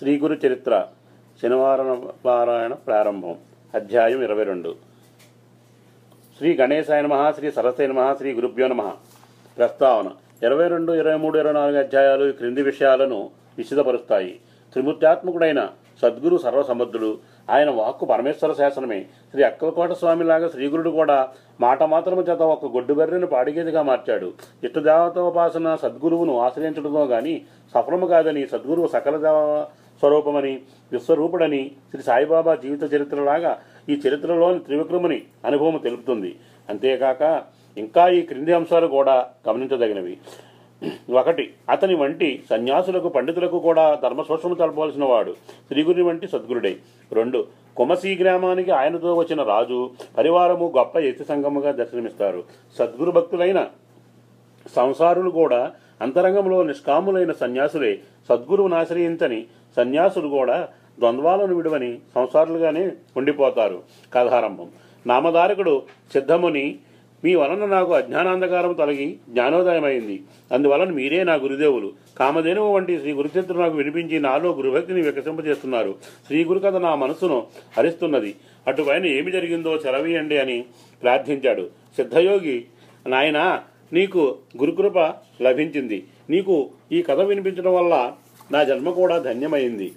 శ్రీ గురు చరిత్ర శనివారం పారాయణ ప్రారంభం. అధ్యాయం 22. శ్రీ గణేశాయ నమః, శ్రీ సరస్వతీ నమః, శ్రీ గురుభ్యో నమః. ప్రస్తావన: 22, 23, 24 అధ్యాయాలు ఈ క్రింది విషయాలను విశదపరుస్తాయి. త్రిమూర్త్యాత్మకుడైన సద్గురు సర్వసమర్థుడు. ఆయన వాక్కు పరమేశ్వర శాసనమే. శ్రీ అక్కలకోట స్వామిలాగా శ్రీగురుడు కూడా మాట మాత్రము చేత ఒక గొడ్డు బర్రెను పాడిగేదిగా మార్చాడు. ఇష్టదేవతోపాసన సద్గురువును ఆశ్రయించడంలో గాని సఫలము కాదని, సద్గురువు సకల దేవ స్వరూపమని, విశ్వరూపుడని శ్రీ సాయిబాబా జీవిత చరిత్రలాగా ఈ చరిత్రలోని త్రివిక్రముని అనుభవం తెలుపుతుంది. అంతేకాక ఇంకా ఈ క్రింది అంశాలు కూడా గమనించదగినవి. 1. అతని వంటి సన్యాసులకు పండితులకు కూడా ధర్మశోషము తెలపవలసిన వాడు శ్రీగురి వంటి సద్గురుడే. 2. కొమసీ గ్రామానికి ఆయనతో వచ్చిన రాజు పరివారము గొప్ప యతి సంఘముగా దర్శనమిస్తారు. సద్గురు భక్తులైన సంసారులు కూడా అంతరంగంలో నిష్కాములైన సన్యాసులే. సద్గురువును ఆశ్రయించని సన్యాసులు కూడా ద్వంద్వాలను విడువని సంసారులుగానే ఉండిపోతారు. కథారంభం. నామధారకుడు సిద్ధముని: మీ వలన నాకు అజ్ఞానాంధకారం తొలగి జ్ఞానోదయమైంది. అందువలన మీరే నా గురుదేవులు. కామధేనువు వంటి శ్రీ గురుచరిత్ర నాకు వినిపించి నాలో గురుభక్తిని వికసింపజేస్తున్నారు. శ్రీ గురుకథ నా మనసును హరిస్తున్నది. అటుపైన ఏమి జరిగిందో సెలవీయండి అని ప్రార్థించాడు. సిద్ధయోగి: నాయనా, నీకు గురుకృప లభించింది. నీకు ఈ కథ వినిపించడం వల్ల నా జన్మ కూడా ధన్యమైంది.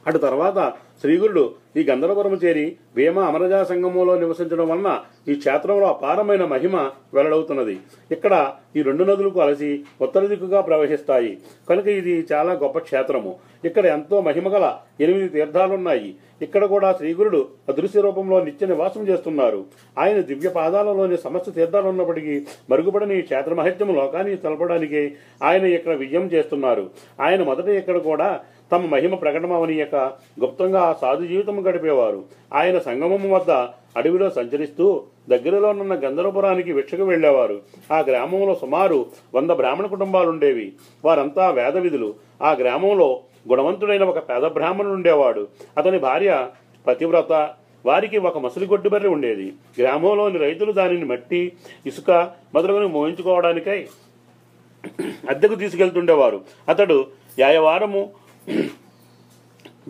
అటు తర్వాత శ్రీగురుడు ఈ గంధర్వపురము చేరి భీమ అమరజా సంగమంలో నివసించడం వలన ఈ క్షేత్రంలో అపారమైన మహిమ వెల్లడవుతున్నది. ఇక్కడ ఈ 2 నదులు కలిసి ఉత్తర దిక్కుగా ప్రవహిస్తాయి కనుక ఇది చాలా గొప్ప క్షేత్రము. ఇక్కడ ఎంతో మహిమగల 8 తీర్థాలున్నాయి. ఇక్కడ కూడా శ్రీగురుడు అదృశ్య రూపంలో నిత్య నివాసం చేస్తున్నారు. ఆయన దివ్య పాదాలలోని సమస్త తీర్థాలు ఉన్నప్పటికీ మరుగుపడని ఈ క్షేత్ర మహత్యము లోకాన్ని తెలపడానికి ఆయన ఇక్కడ విజయం చేస్తున్నారు. ఆయన మొదట ఇక్కడ కూడా తమ మహిమ ప్రకటమవనీయక గుప్తంగా సాధు జీవితం గడిపేవారు. ఆయన సంగమము వద్ద అడవిలో సంచరిస్తూ దగ్గరలో ఉన్న గంధర్వపురానికి భిక్షకు వెళ్లేవారు. ఆ గ్రామంలో సుమారు 100 బ్రాహ్మణ కుటుంబాలుండేవి. వారంతా వేద విధులు. ఆ గ్రామంలో గుణవంతుడైన ఒక పేద బ్రాహ్మణుడు ఉండేవాడు. అతని భార్య పతివ్రత. వారికి ఒక మసిలి గొడ్డు బర్రె ఉండేది. గ్రామంలోని రైతులు దానిని మట్టి, ఇసుక మొదలుగుని మోయించుకోవడానికై అద్దెకు తీసుకెళ్తుండేవారు. అతడు యాయవారము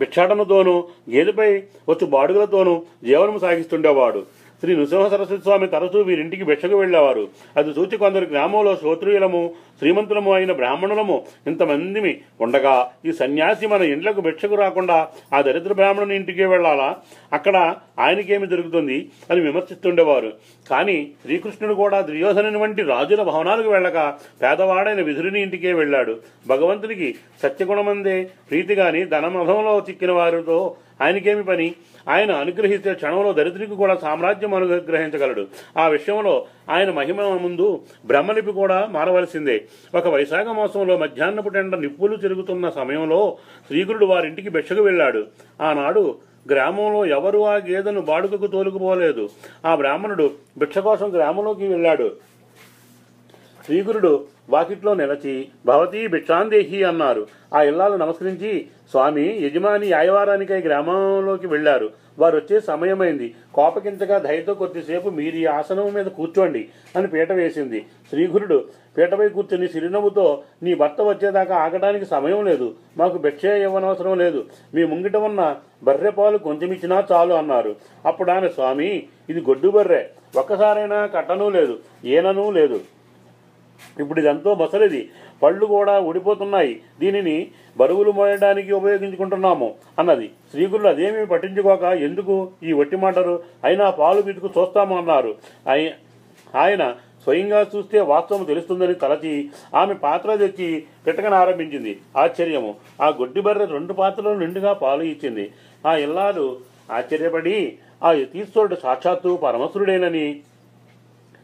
భిక్షాటనతోనూ గేదెపై వచ్చు బాడుగులతోనూ జీవనం సాగిస్తుండేవాడు. శ్రీ నృసింహ సరస్వతి స్వామి తరచూ వీరింటికి భిక్షకు వెళ్లేవారు. అది చూచి కొందరు గ్రామంలో శ్రోత్రియులము శ్రీమంతులము అయిన బ్రాహ్మణులము ఇంతమందిమి ఉండగా ఈ సన్యాసి మన ఇండ్లకు భిక్షకు రాకుండా ఆ దరిద్ర బ్రాహ్మణుని ఇంటికే వెళ్లాలా? అక్కడ ఆయనకేమి దొరుకుతుంది అని విమర్శిస్తుండేవారు. కానీ శ్రీకృష్ణుడు కూడా దుర్యోధనుని వంటి రాజుల భవనాలకు వెళ్ళక పేదవాడైన విధుని ఇంటికే వెళ్ళాడు. భగవంతునికి సత్యగుణమందే ప్రీతి గాని ధనమధంలో చిక్కిన వారితో ఆయనకేమి పని? ఆయన అనుగ్రహిస్తే క్షణంలో దరిద్రికి కూడా సామ్రాజ్యం అనుగ్రహించగలడు. ఆ విషయంలో ఆయన మహిమ ముందు బ్రహ్మలిపి కూడా మారవలసిందే. ఒక వైశాఖ మాసంలో మధ్యాహ్నపు టెండ నిప్పులు చెరుగుతున్న సమయంలో శ్రీగురుడు వారింటికి భిక్షకు వెళ్ళాడు. ఆనాడు గ్రామంలో ఎవరు ఆ గేదెను బాడుకకు తోలుకుపోలేదు. ఆ బ్రాహ్మణుడు భిక్ష కోసం గ్రామంలోకి వెళ్ళాడు. శ్రీగురుడు వాకిట్లో నిలచి భవతీ భిక్షాందేహి అన్నారు. ఆ ఇల్లాలు నమస్కరించి, స్వామి, యజమాని యాయవారానికై గ్రామంలోకి వెళ్లారు. వారు వచ్చే సమయమైంది. కోపకించగా దయతో కొద్దిసేపు మీరు ఈ ఆసనం మీద కూర్చోండి అని పీట వేసింది. శ్రీగురుడు పీటపై కూర్చొని చిరునవ్వుతో, నీ భర్త వచ్చేదాకా ఆగడానికి సమయం లేదు. మాకు భిక్ష ఇవ్వనవసరం లేదు. మీ ముంగిట ఉన్న బర్రె పాలు కొంచెమిచ్చినా చాలు అన్నారు. అప్పుడు ఆమె, స్వామి, ఇది గొడ్డు బర్రె. ఒక్కసారైనా కట్టనూ లేదు, ఈననూ లేదు. ఇప్పుడు ఇదెంతో మొసలిది. పళ్ళు కూడా ఊడిపోతున్నాయి. దీనిని బరువులు మోయడానికి ఉపయోగించుకుంటున్నాము అన్నది. శ్రీగురులు అదేమీ పట్టించుకోక, ఎందుకు ఈ వట్టి మాటలు, అయినా పాలు పితుకు చూస్తాము అన్నారు. ఆయన స్వయంగా చూస్తే వాస్తవం తెలుస్తుందని తలచి ఆమె పాత్ర తెచ్చి పెట్టకని ఆరంభించింది. ఆశ్చర్యము! ఆ గొడ్డి బర్రె 2 పాత్రలు నిండుగా పాలు ఇచ్చింది. ఆ ఇల్లాలు ఆశ్చర్యపడి ఆ యతీశ్వరుడు సాక్షాత్తు పరమశురుడేనని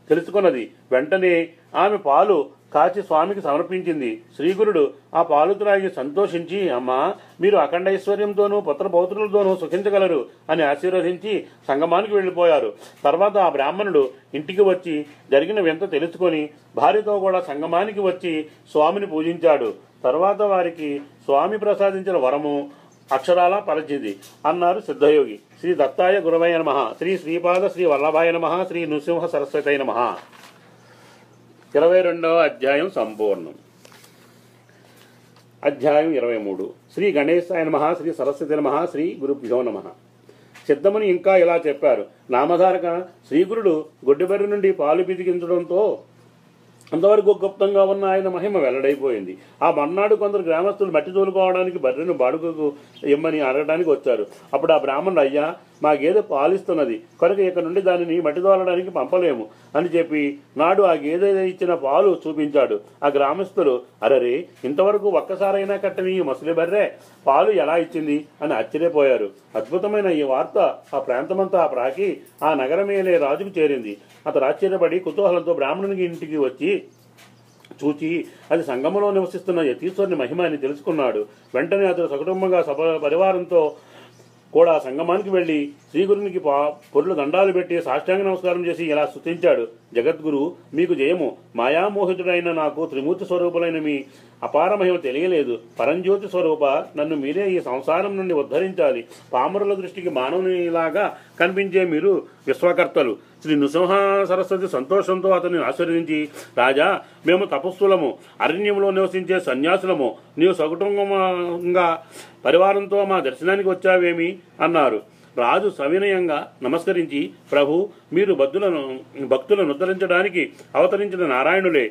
తెలుసుకున్నది. వెంటనే ఆమె పాలు కాచి స్వామికి సమర్పించింది. శ్రీగురుడు ఆ పాలు త్రాగి సంతోషించి, అమ్మా, మీరు అఖండ ఐశ్వర్యంతోనూ పుత్రపౌత్రులతోనూ సుఖించగలరు అని ఆశీర్వదించి సంగమానికి వెళ్లిపోయారు. తర్వాత ఆ బ్రాహ్మణుడు ఇంటికి వచ్చి జరిగిన వింత తెలుసుకొని భార్యతో కూడా సంగమానికి వచ్చి స్వామిని పూజించాడు. తర్వాత వారికి స్వామి ప్రసాదించిన వరము అక్షరాల పరచింది అన్నారు సిద్ధయోగి. శ్రీ దత్తాయ గురవయ నమః. శ్రీ శ్రీపాద శ్రీ వల్లభాయ నమః. శ్రీ నృసింహ సరస్వతయ నమః. 22వ అధ్యాయం సంపూర్ణం. అధ్యాయం 23. శ్రీ గణేశాయ నమః, శ్రీ సరస్వతి నమః, శ్రీ గురుభ్యో నమః. సిద్ధమని ఇంకా ఇలా చెప్పారు. నామధారక శ్రీగురుడు గొడ్డిబర్రె నుండి పాలు పితికించడంతో అంతవరకు గుప్తంగా ఉన్న ఆయన మహిమ వెల్లడైపోయింది. ఆ మర్నాడు కొందరు గ్రామస్తులు మట్టి తోలుకోవడానికి బర్రెను బాడుగకు ఇమ్మని అడగడానికి వచ్చారు. అప్పుడు ఆ బ్రాహ్మణుడు, అయ్యా, మా గేదె పాలిస్తున్నది కనుక ఇక్కడ నుండి దానిని మట్టి తోలడానికి పంపలేము అని చెప్పి నాడు ఆ గేదె ఇచ్చిన పాలు చూపించాడు. ఆ గ్రామస్తులు, అరరే, ఇంతవరకు ఒక్కసారైనా కట్టని ఈ ముసలి బర్రె పాలు ఎలా ఇచ్చింది అని ఆశ్చర్యపోయారు. అద్భుతమైన ఈ వార్త ఆ ప్రాంతమంతా ప్రాకి ఆ నగరమేలే రాజుకు చేరింది. అతడు ఆశ్చర్యపడి కుతూహలంతో బ్రాహ్మణునికి ఇంటికి వచ్చి చూచి అది సంగమంలో నివసిస్తున్న యతీశ్వరుని మహిమ అని తెలుసుకున్నాడు. వెంటనే అతడు సకుటుంబంగా పరివారంతో కూడా సంగమానికి వెళ్లి శ్రీగురునికి పొర్లు దండాలు పెట్టి సాష్టాంగ నమస్కారం చేసి ఇలా స్తుతించాడు. జగద్గురు, మీకు జయము. మాయామోహితుడైన నాకు త్రిమూర్తి స్వరూపులైన మీ అపార మహిమ తెలియలేదు. పరంజ్యోతి స్వరూప, నన్ను మీరే ఈ సంసారం నుండి ఉద్ధరించాలి. పామరుల దృష్టికి మానవునిలాగా కనిపించే మీరు విశ్వకర్తలు. శ్రీ నృసింహ సరస్వతి సంతోషంతో అతన్ని ఆశీర్వదించి, రాజా, మేము తపస్సులము, అరణ్యంలో నివసించే సన్యాసులము. నీవు సకుటుంబంగా పరివారంతో మా దర్శనానికి వచ్చావేమి అన్నారు. రాజు సవినయంగా నమస్కరించి, ప్రభు, మీరు భక్తులను ఉద్ధరించడానికి అవతరించిన నారాయణులే.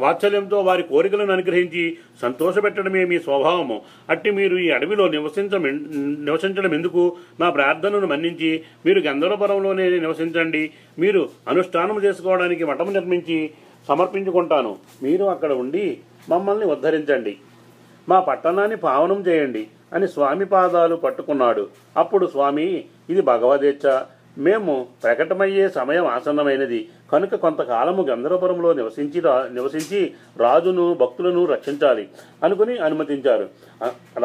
వాత్సల్యంతో వారి కోరికలను అనుగ్రహించి సంతోషపెట్టడమే మీ స్వభావము. అట్టి మీరు ఈ అడవిలో నివసించడం ఎందుకు? నా ప్రార్థనను మన్నించి మీరు గంధర్వపురంలోనే నివసించండి. మీరు అనుష్ఠానం చేసుకోవడానికి మఠం నిర్మించి సమర్పించుకుంటాను. మీరు అక్కడ ఉండి మమ్మల్ని ఉద్ధరించండి, మా పట్టణాన్ని పావనం చేయండి అని స్వామి పాదాలు పట్టుకున్నాడు. అప్పుడు స్వామి, ఇది భగవదేచ్ఛ. మేము ప్రకటమయ్యే సమయం ఆసన్నమైనది కనుక కొంతకాలము గంధర్వపురంలో నివసించి రాజును భక్తులను రక్షించాలి అనుకుని అనుమతించారు.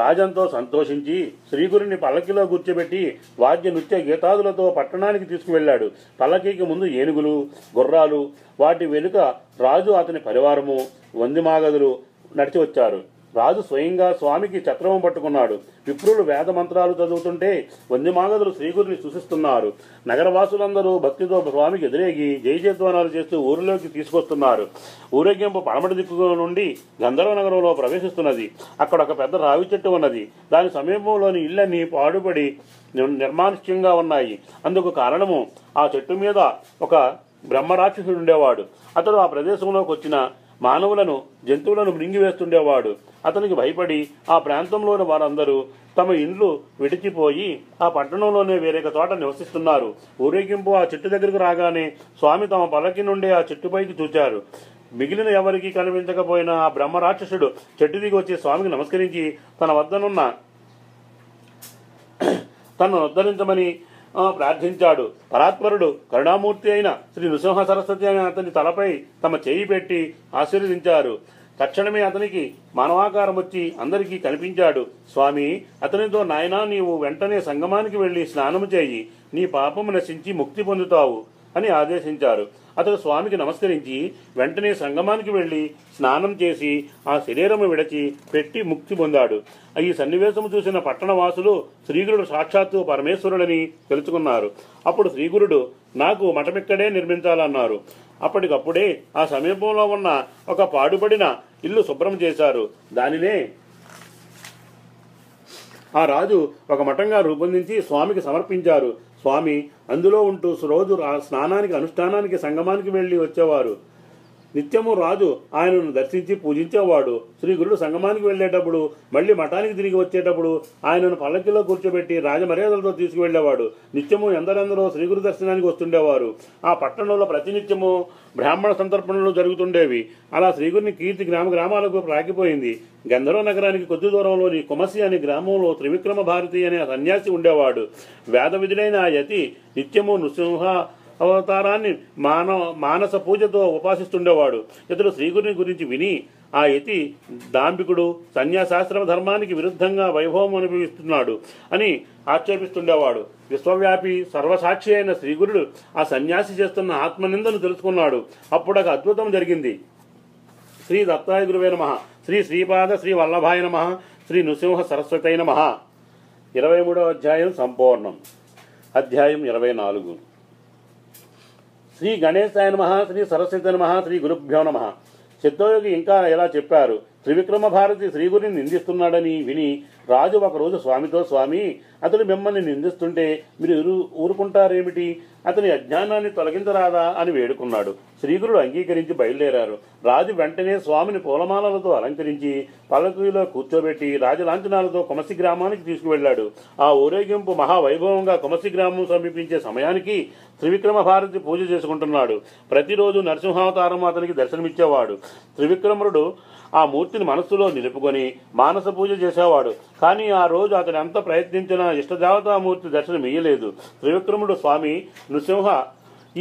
రాజంతో సంతోషించి శ్రీగురుని పల్లకిలో కూర్చోబెట్టి వాద్య నృత్య గీతాదులతో పట్టణానికి తీసుకువెళ్లాడు. పల్లకీకి ముందు ఏనుగులు, గుర్రాలు, వాటి వెనుక రాజు, అతని పరివారము, వందిమాగదులు నడిచి వచ్చారు. రాజు స్వయంగా స్వామికి ఛత్రము పట్టుకున్నాడు. విప్రులు వేద మంత్రాలు చదువుతుంటే వందిమాగదులు శ్రీగురిని సూచిస్తున్నారు. నగరవాసులందరూ భక్తితో స్వామికి ఎదురేగి జయజయధ్వానాలు చేస్తూ ఊరిలోకి తీసుకొస్తున్నారు. ఊరేగింపు పడమటి దిక్కు నుండి గంధర్వ నగరంలో ప్రవేశిస్తున్నది. అక్కడ ఒక పెద్ద రావి చెట్టు ఉన్నది. దాని సమీపంలోని ఇళ్లన్నీ పాడుపడి నిర్మానుష్యంగా ఉన్నాయి. అందుకు కారణము, ఆ చెట్టు మీద ఒక బ్రహ్మరాక్షసుడు ఉండేవాడు. అతడు ఆ ప్రదేశంలోకి వచ్చిన మానవులను, జంతువులను మృంగివేస్తుండేవాడు. అతనికి భయపడి ఆ ప్రాంతంలోని వారందరూ తమ ఇండ్లు విడిచిపోయి ఆ పట్టణంలోనే వేరొక చోట నివసిస్తున్నారు. ఊరేగింపు ఆ చెట్టు దగ్గరకు రాగానే స్వామి తమ పల్లకి నుండి ఆ చెట్టుపైకి చూచారు. మిగిలిన ఎవరికి కనిపించకపోయినా ఆ బ్రహ్మరాక్షసుడు చెట్టు దిగి వచ్చి స్వామికి నమస్కరించి తన వద్దనున్న తనను ఉద్ధరించమని ప్రార్థించాడు. పరాత్పరుడు, కరుణామూర్తి అయిన శ్రీ నృసింహ సరస్వతి అని అతని తలపై తమ చేయి పెట్టి ఆశీర్వదించారు. తక్షణమే అతనికి మానవాకారం వచ్చి అందరికీ కనిపించాడు. స్వామి అతనితో, నాయనా, నీవు వెంటనే సంగమానికి వెళ్లి స్నానము చేయి, నీ పాపము నశించి ముక్తి పొందుతావు అని ఆదేశించారు. అతడు స్వామికి నమస్కరించి వెంటనే సంగమానికి వెళ్లి స్నానం చేసి ఆ శరీరము విడచి పెట్టి ముక్తి పొందాడు. ఈ సన్నివేశము చూసిన పట్టణవాసులు శ్రీగురుడు సాక్షాత్తు పరమేశ్వరుడని తెలుసుకున్నారు. అప్పుడు శ్రీగురుడు, నాకు మఠమిక్కడే నిర్మించాలన్నారు. అప్పటికప్పుడే ఆ సమీపంలో ఉన్న ఒక పాడుపడిన ఇల్లు శుభ్రం చేశారు. దానినే ఆ రాజు ఒక మఠంగా రూపొందించి స్వామికి సమర్పించారు. స్వామి అందులో ఉంటూ రోజు స్నానానికి, అనుష్ఠానానికి సంగమానికి వెళ్లి వచ్చేవారు. నిత్యము రాజు ఆయనను దర్శించి పూజించేవాడు. శ్రీగురుడు సంగమానికి వెళ్లేటప్పుడు, మళ్లీ మఠానికి తిరిగి వచ్చేటప్పుడు ఆయనను పల్లకిలో కూర్చోబెట్టి రాజమర్యాదలతో తీసుకువెళ్లేవాడు. నిత్యము ఎందరెందరో శ్రీగురు దర్శనానికి వస్తుండేవారు. ఆ పట్టణంలో ప్రతినిత్యము బ్రాహ్మణ సంతర్పణలు జరుగుతుండేవి. అలా శ్రీగురిని కీర్తి గ్రామాలకు ప్రాకిపోయింది. గంధర్వ నగరానికి కొద్ది దూరంలోని కుమసి అనే గ్రామంలో త్రివిక్రమ భారతి అనే సన్యాసి ఉండేవాడు. వేద విధులైన ఆ యతి నిత్యము నృసింహ అవతారాన్ని మానస పూజతో ఉపాసిస్తుండేవాడు. ఇతడు శ్రీగురిని గురించి విని ఆ యతి దాంభికుడు, సన్యాసాశ్రమ ధర్మానికి విరుద్ధంగా వైభవం అనుభవిస్తున్నాడు అని ఆక్షేపిస్తుండేవాడు. విశ్వవ్యాపి సర్వసాక్షి అయిన శ్రీగురుడు ఆ సన్యాసి చేస్తున్న ఆత్మనిందను తెలుసుకున్నాడు. అప్పుడు ఒక అద్భుతం జరిగింది. శ్రీ దత్తాయ గురువే నమః, శ్రీ శ్రీపాద శ్రీ వల్లభాయ నమః, శ్రీ నృసింహ సరస్వతై నమః. 23వ అధ్యాయం సంపూర్ణం. అధ్యాయం 24. శ్రీ గణేశాయ నమః, శ్రీ సరస్వతి నమః, శ్రీ గురుభ్యో నమః. సిద్ధయోగి ఇంకా ఇలా చెప్పారు. త్రివిక్రమ భారతి శ్రీగురిని నిందిస్తున్నాడని విని రాజు ఒకరోజు స్వామితో, స్వామి, అతడు మిమ్మల్ని నిందిస్తుంటే మీరు ఊరుకుంటారేమిటి? అతని అజ్ఞానాన్ని తొలగించరాదా అని వేడుకున్నాడు. శ్రీగురుడు అంగీకరించి బయలుదేరారు. రాజు వెంటనే స్వామిని పూలమాలలతో అలంకరించి పల్లకీలో కూర్చోబెట్టి రాజలాంఛనాలతో కొమసి గ్రామానికి తీసుకువెళ్లాడు. ఆ ఊరేగింపు మహావైభవంగా కొమసి గ్రామం సమీపించే సమయానికి త్రివిక్రమ భారతి పూజ చేసుకుంటున్నాడు. ప్రతిరోజు నరసింహావతారం అతనికి దర్శనమిచ్చేవాడు. త్రివిక్రముడు ఆ మూర్తిని మనస్సులో నిలుపుకొని మానస పూజ చేసేవాడు. కానీ ఆ రోజు అతను ఎంత ప్రయత్నించినా ఇష్టదేవతామూర్తి దర్శనమియ్యలేదు. త్రివిక్రముడు, స్వామి నృసింహ,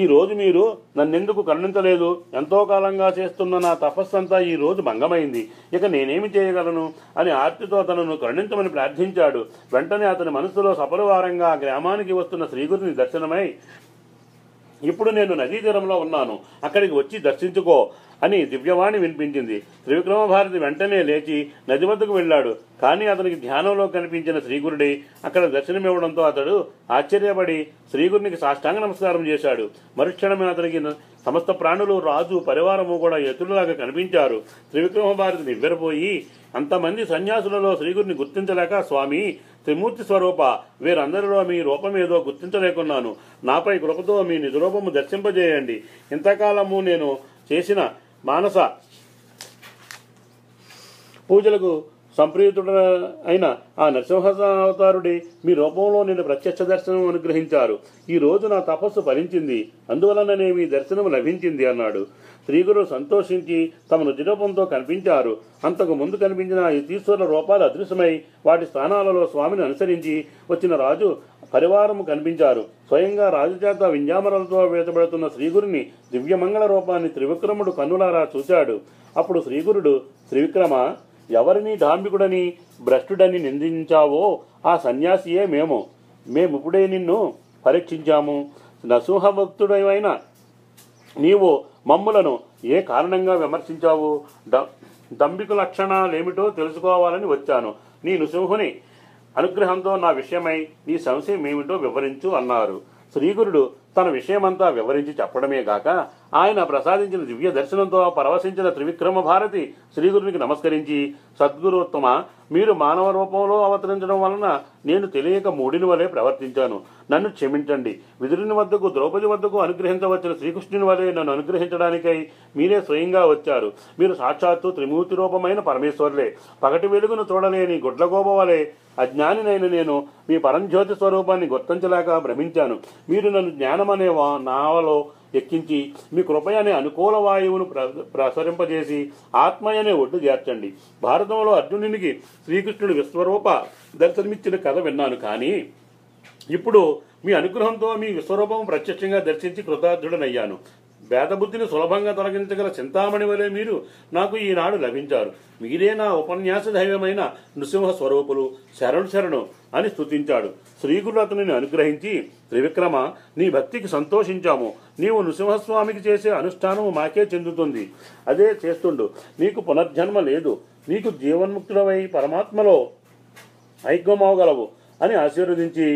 ఈ రోజు మీరు నన్నెందుకు కరుణించలేదు? ఎంతో కాలంగా చేస్తున్న నా తపస్సంతా ఈ రోజు భంగమైంది. ఇక నేనేమి చేయగలను అని ఆర్తితో తనను కరుణించమని ప్రార్థించాడు. వెంటనే అతని మనస్సులో సపరివారంగా ఆ గ్రామానికి వస్తున్న శ్రీగురుని దర్శనమై, ఇప్పుడు నేను నదీ తీరంలో ఉన్నాను, అక్కడికి వచ్చి దర్శించుకో అని దివ్యవాణి వినిపించింది. త్రివిక్రమ భారతి వెంటనే లేచి నది వద్దకు వెళ్ళాడు. కానీ అతనికి ధ్యానంలో కనిపించిన శ్రీగురుడి అక్కడ దర్శనమివ్వడంతో అతడు ఆశ్చర్యపడి శ్రీగురునికి సాష్టాంగ నమస్కారం చేశాడు. మరుక్షణమే అతనికి సమస్త ప్రాణులు, రాజు, పరివారము కూడా ఎత్తులాగా కనిపించారు. త్రివిక్రమ భారతి నివ్వెరపోయి, అంతమంది సన్యాసులలో శ్రీగురిని గుర్తించలేక, స్వామి త్రిమూర్తి స్వరూప, వీరందరిలో మీ రూపమేదో గుర్తించలేకున్నాను. నాపై కృపతో మీ నిజరూపము దర్శింపజేయండి. ఇంతకాలము నేను చేసిన మానస పూజలకు సంప్రీతుడైన ఆ నరసింహావతారుడి మీ రూపంలో నేను ప్రత్యక్ష దర్శనం అనుగ్రహించారు. ఈ రోజు నా తపస్సు ఫలించింది, అందువలననే మీ దర్శనం లభించింది అన్నాడు. శ్రీగురు సంతోషించి తమ నిజరూపంతో కనిపించారు. అంతకు ముందు కనిపించిన యతీశ్వరుల రూపాలు అదృశ్యమై వాటి స్థానాలలో స్వామిని అనుసరించి వచ్చిన రాజు పరివారము కనిపించారు. స్వయంగా రాజుచేత వింజామరలతో వేతబడుతున్న శ్రీగురిని దివ్యమంగళ రూపాన్ని త్రివిక్రముడు కన్నులారా చూశాడు. అప్పుడు శ్రీగురుడు, త్రివిక్రమ, ఎవరిని డాంబికుడని భ్రష్టుడని నిందించావో ఆ సన్యాసియే మేమిప్పుడే నిన్ను పరీక్షించాము. నరసింహభక్తుడైన నీవు మమ్ములను ఏ కారణంగా విమర్శించావు? దంభిక లక్షణాలేమిటో తెలుసుకోవాలని వచ్చాను. నీ నృసింహుని అనుగ్రహంతో నా విషయమై నీ సంశయం ఏమిటో వివరించు అన్నారు. శ్రీగురుడు తన విషయమంతా వివరించి చెప్పడమే గాక ఆయన ప్రసాదించిన దివ్య దర్శనంతో పరవశించిన త్రివిక్రమ భారతి శ్రీగురునికి నమస్కరించి, సద్గురుత్తమ, మీరు మానవ రూపంలో అవతరించడం వలన నేను తెలియక మూడిని వలె ప్రవర్తించాను. నన్ను క్షమించండి. విదురుని వద్దకు, ద్రౌపది వద్దకు అనుగ్రహించవచ్చిన శ్రీకృష్ణుని వలె నన్ను అనుగ్రహించడానికై మీరే స్వయంగా వచ్చారు. మీరు సాక్షాత్తు త్రిమూర్తి రూపమైన పరమేశ్వరులే. పగటి వెలుగును చూడలేని గుడ్లగోబ వలె అజ్ఞానినైన నేను మీ పరంజ్యోతి స్వరూపాన్ని గుర్తించలేక భ్రమించాను. మీరు నన్ను జ్ఞానమనే నావలో ఎక్కించి మీ కృపయనే అనుకూల వాయువును ప్రసరింపజేసి ఆత్మయనే ఒడ్డు చేర్చండి. భారతంలో అర్జునునికి శ్రీకృష్ణుడు విశ్వరూప దర్శనమిచ్చిన కథ విన్నాను. కానీ ఇప్పుడు మీ అనుగ్రహంతో మీ విశ్వరూపం ప్రత్యక్షంగా దర్శించి కృతార్థుడనయ్యాను. భేదబుద్ధిని సులభంగా తొలగించగల చింతామణి వలె మీరు నాకు ఈనాడు లభించారు. మీరే నా ఉపన్యాస దైవమైన నృసింహ స్వరూపులు, శరణు అని స్తుతించాడు. శ్రీగురు అతనిని అనుగ్రహించి, త్రివిక్రమ, నీ భక్తికి సంతోషించాము. నీవు నృసింహస్వామికి చేసే అనుష్ఠానము మాకే చెందుతుంది. అదే చేస్తుండు. నీకు పునర్జన్మ లేదు. నీకు జీవన్ముక్తుడవై పరమాత్మలో ఐక్యమవగలవు అని ఆశీర్వదించి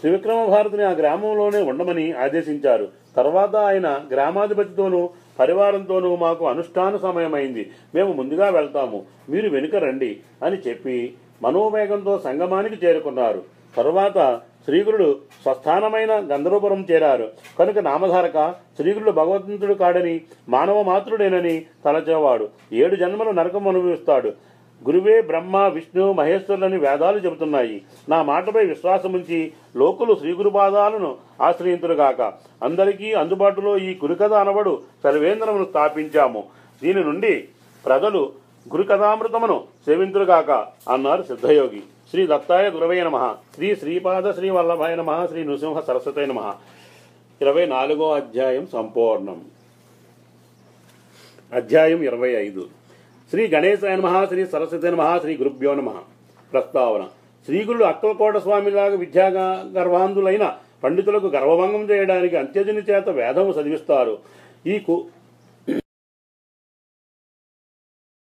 త్రివిక్రమ భారతిని ఆ గ్రామంలోనే ఉండమని ఆదేశించారు. తర్వాత ఆయన గ్రామాధిపతితోనూ పరివారంతోనూ మాకు అనుష్ఠాన సమయమైంది, మేము ముందుగా వెళ్తాము, మీరు వెనుక రండి అని చెప్పి మనోవేగంతో సంగమానికి చేరుకున్నారు. తరువాత శ్రీగురుడు స్వస్థానమైన గంధర్వపురం చేరారు. కనుక నామధారక శ్రీగురుడు భగవంతుడు కాడని, మానవ మాతృడేనని తలచేవాడు 7 జన్మలు నరకం అనుభవిస్తాడు. గురువే బ్రహ్మ, విష్ణు, మహేశ్వరులని వేదాలు చెబుతున్నాయి. నా మాటపై విశ్వాసముంచి లోకులు శ్రీగురుపాదాలను ఆశ్రయింతురుగాక. అందరికీ అందుబాటులో ఈ గురుకథ అనబడు సర్వేంద్రమును స్థాపించాము. దీని నుండి ప్రజలు గురుకథామృతమును సేవింతురుగాక అన్నారు సిద్ధయోగి. శ్రీ దత్తాయ గురవే నమః. శ్రీ శ్రీపాద శ్రీ వల్లభాయ నమః. శ్రీ నృసింహ సరస్వతయ నమః. 24వ అధ్యాయం సంపూర్ణం. అధ్యాయం 25. శ్రీ గణేశాయ నమః. శ్రీ సరస్వతయ నమః. శ్రీ గురుభ్యో నమః. ప్రస్తావన. శ్రీగురుడు అక్కలకోట స్వామిలాగా విద్యా గర్వాంధులైన పండితులకు గర్వభంగం చేయడానికి అంత్యజుని చేత వేదము చదివిస్తారు. ఈ